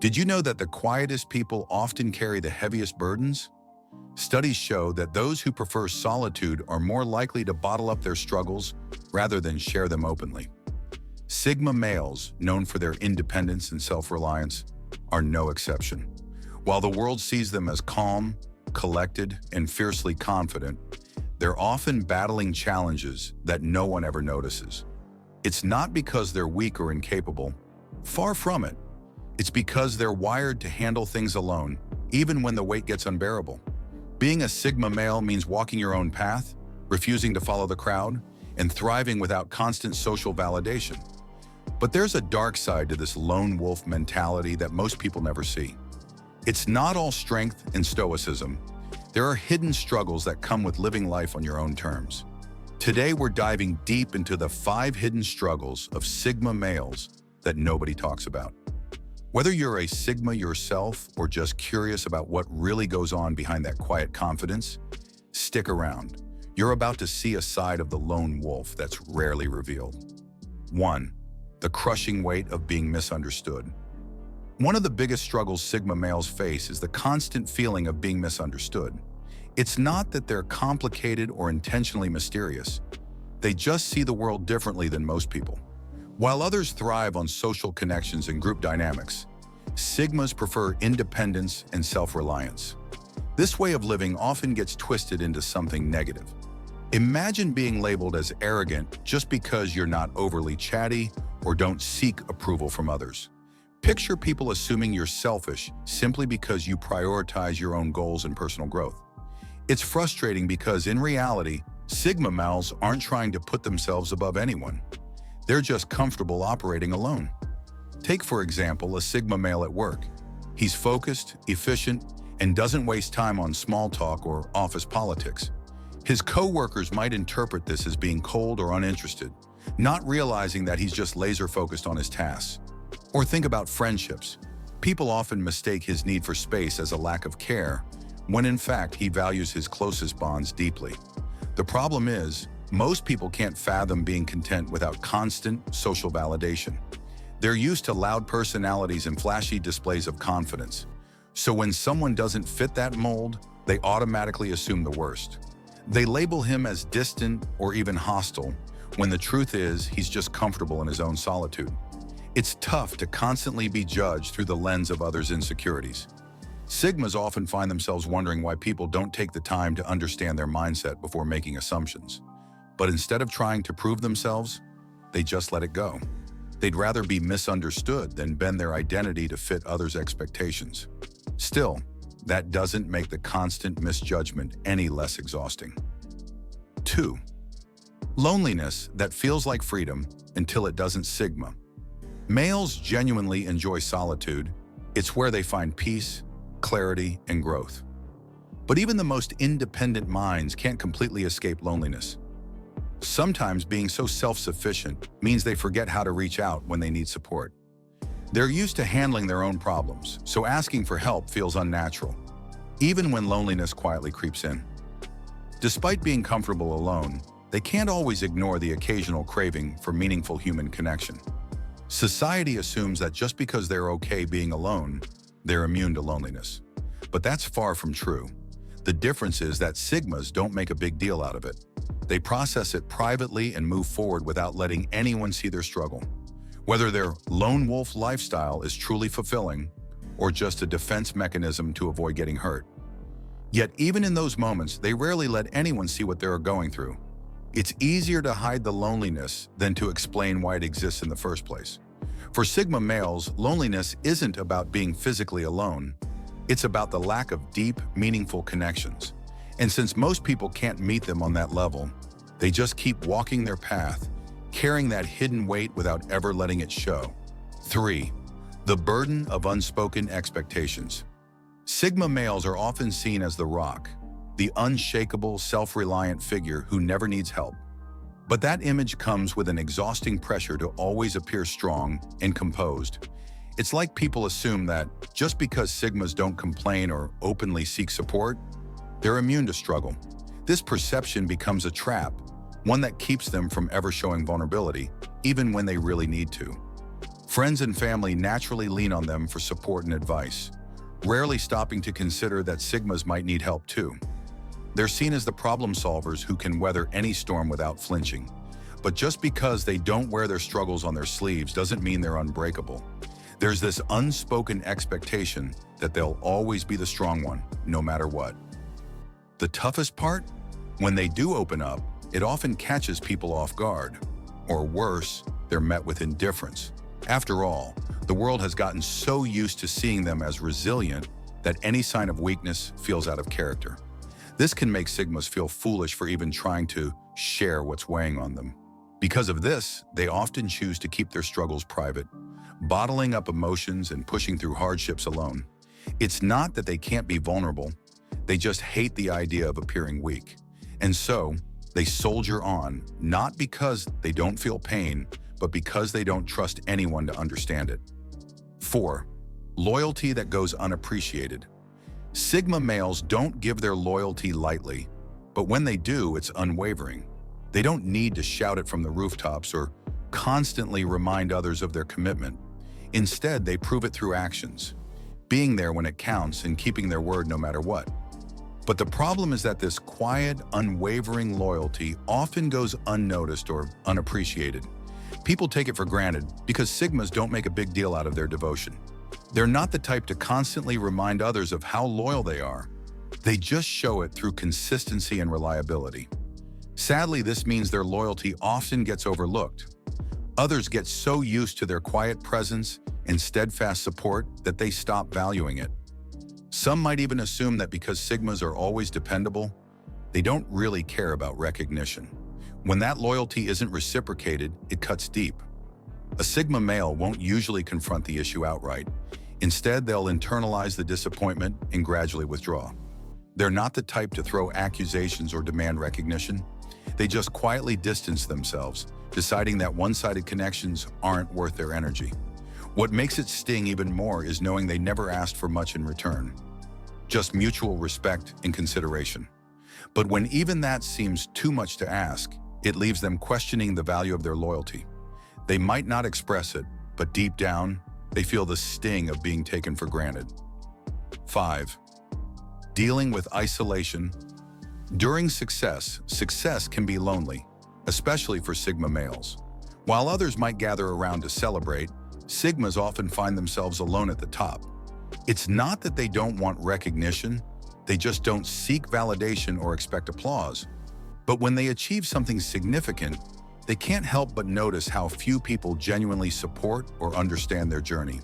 Did you know that the quietest people often carry the heaviest burdens? Studies show that those who prefer solitude are more likely to bottle up their struggles rather than share them openly. Sigma males, known for their independence and self-reliance, are no exception. While the world sees them as calm, collected, and fiercely confident, they're often battling challenges that no one ever notices. It's not because they're weak or incapable. Far from it. It's because they're wired to handle things alone, even when the weight gets unbearable. Being a Sigma male means walking your own path, refusing to follow the crowd, and thriving without constant social validation. But there's a dark side to this lone wolf mentality that most people never see. It's not all strength and stoicism. There are hidden struggles that come with living life on your own terms. Today, we're diving deep into the 5 hidden struggles of Sigma males that nobody talks about. Whether you're a Sigma yourself or just curious about what really goes on behind that quiet confidence, stick around. You're about to see a side of the lone wolf that's rarely revealed. 1. The crushing weight of being misunderstood. One of the biggest struggles Sigma males face is the constant feeling of being misunderstood. It's not that they're complicated or intentionally mysterious. They just see the world differently than most people. While others thrive on social connections and group dynamics, Sigmas prefer independence and self-reliance. This way of living often gets twisted into something negative. Imagine being labeled as arrogant just because you're not overly chatty or don't seek approval from others. Picture people assuming you're selfish simply because you prioritize your own goals and personal growth. It's frustrating because in reality, Sigma males aren't trying to put themselves above anyone. They're just comfortable operating alone. Take, for example, a Sigma male at work. He's focused, efficient, and doesn't waste time on small talk or office politics. His co-workers might interpret this as being cold or uninterested, not realizing that he's just laser-focused on his tasks. Or think about friendships. People often mistake his need for space as a lack of care, when in fact he values his closest bonds deeply. The problem is, most people can't fathom being content without constant social validation. They're used to loud personalities and flashy displays of confidence. So when someone doesn't fit that mold, they automatically assume the worst. They label him as distant or even hostile, when the truth is he's just comfortable in his own solitude. It's tough to constantly be judged through the lens of others' insecurities. Sigmas often find themselves wondering why people don't take the time to understand their mindset before making assumptions. But instead of trying to prove themselves, they just let it go. They'd rather be misunderstood than bend their identity to fit others' expectations. Still, that doesn't make the constant misjudgment any less exhausting. 2. Loneliness that feels like freedom until it doesn't. Sigma males genuinely enjoy solitude. It's where they find peace, clarity, and growth. But even the most independent minds can't completely escape loneliness. Sometimes being so self-sufficient means they forget how to reach out when they need support. They're used to handling their own problems, so asking for help feels unnatural, even when loneliness quietly creeps in. Despite being comfortable alone, they can't always ignore the occasional craving for meaningful human connection. Society assumes that just because they're okay being alone, they're immune to loneliness. But that's far from true. The difference is that Sigmas don't make a big deal out of it. They process it privately and move forward without letting anyone see their struggle. Whether their lone wolf lifestyle is truly fulfilling or just a defense mechanism to avoid getting hurt. Yet even in those moments, they rarely let anyone see what they're going through. It's easier to hide the loneliness than to explain why it exists in the first place. For Sigma males, loneliness isn't about being physically alone. It's about the lack of deep, meaningful connections. And since most people can't meet them on that level, they just keep walking their path, carrying that hidden weight without ever letting it show. 3. The burden of unspoken expectations. Sigma males are often seen as the rock, the unshakable, self-reliant figure who never needs help. But that image comes with an exhausting pressure to always appear strong and composed. It's like people assume that just because Sigmas don't complain or openly seek support, they're immune to struggle. This perception becomes a trap, one that keeps them from ever showing vulnerability, even when they really need to. Friends and family naturally lean on them for support and advice, rarely stopping to consider that Sigmas might need help too. They're seen as the problem solvers who can weather any storm without flinching. But just because they don't wear their struggles on their sleeves doesn't mean they're unbreakable. There's this unspoken expectation that they'll always be the strong one, no matter what. The toughest part? When they do open up, it often catches people off guard. Or worse, they're met with indifference. After all, the world has gotten so used to seeing them as resilient that any sign of weakness feels out of character. This can make Sigmas feel foolish for even trying to share what's weighing on them. Because of this, they often choose to keep their struggles private, bottling up emotions and pushing through hardships alone. It's not that they can't be vulnerable, they just hate the idea of appearing weak. And so, they soldier on, not because they don't feel pain, but because they don't trust anyone to understand it. 4. Loyalty that goes unappreciated. Sigma males don't give their loyalty lightly, but when they do, it's unwavering. They don't need to shout it from the rooftops or constantly remind others of their commitment. Instead, they prove it through actions, being there when it counts and keeping their word no matter what. But the problem is that this quiet, unwavering loyalty often goes unnoticed or unappreciated. People take it for granted because Sigmas don't make a big deal out of their devotion. They're not the type to constantly remind others of how loyal they are. They just show it through consistency and reliability. Sadly, this means their loyalty often gets overlooked. Others get so used to their quiet presence and steadfast support that they stop valuing it. Some might even assume that because Sigmas are always dependable, they don't really care about recognition. When that loyalty isn't reciprocated, it cuts deep. A Sigma male won't usually confront the issue outright. Instead, they'll internalize the disappointment and gradually withdraw. They're not the type to throw accusations or demand recognition. They just quietly distance themselves, deciding that one-sided connections aren't worth their energy. What makes it sting even more is knowing they never asked for much in return, just mutual respect and consideration. But when even that seems too much to ask, it leaves them questioning the value of their loyalty. They might not express it, but deep down, they feel the sting of being taken for granted. 5. Dealing with isolation. During success can be lonely, especially for Sigma males. While others might gather around to celebrate, Sigmas often find themselves alone at the top. It's not that they don't want recognition, they just don't seek validation or expect applause. But when they achieve something significant, they can't help but notice how few people genuinely support or understand their journey.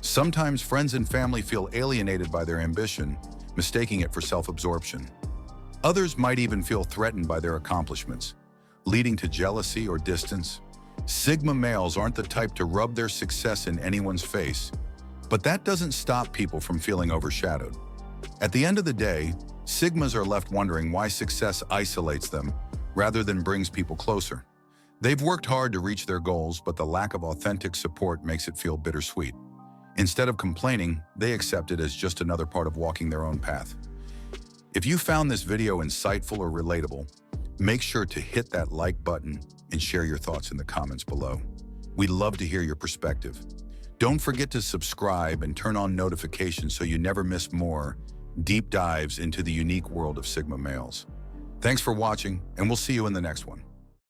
Sometimes friends and family feel alienated by their ambition, mistaking it for self-absorption. Others might even feel threatened by their accomplishments, leading to jealousy or distance. Sigma males aren't the type to rub their success in anyone's face, but that doesn't stop people from feeling overshadowed. At the end of the day, Sigmas are left wondering why success isolates them rather than brings people closer. They've worked hard to reach their goals, but the lack of authentic support makes it feel bittersweet. Instead of complaining, they accept it as just another part of walking their own path. If you found this video insightful or relatable, make sure to hit that like button and share your thoughts in the comments below. We'd love to hear your perspective. Don't forget to subscribe and turn on notifications so you never miss more deep dives into the unique world of Sigma males. Thanks for watching, and we'll see you in the next one.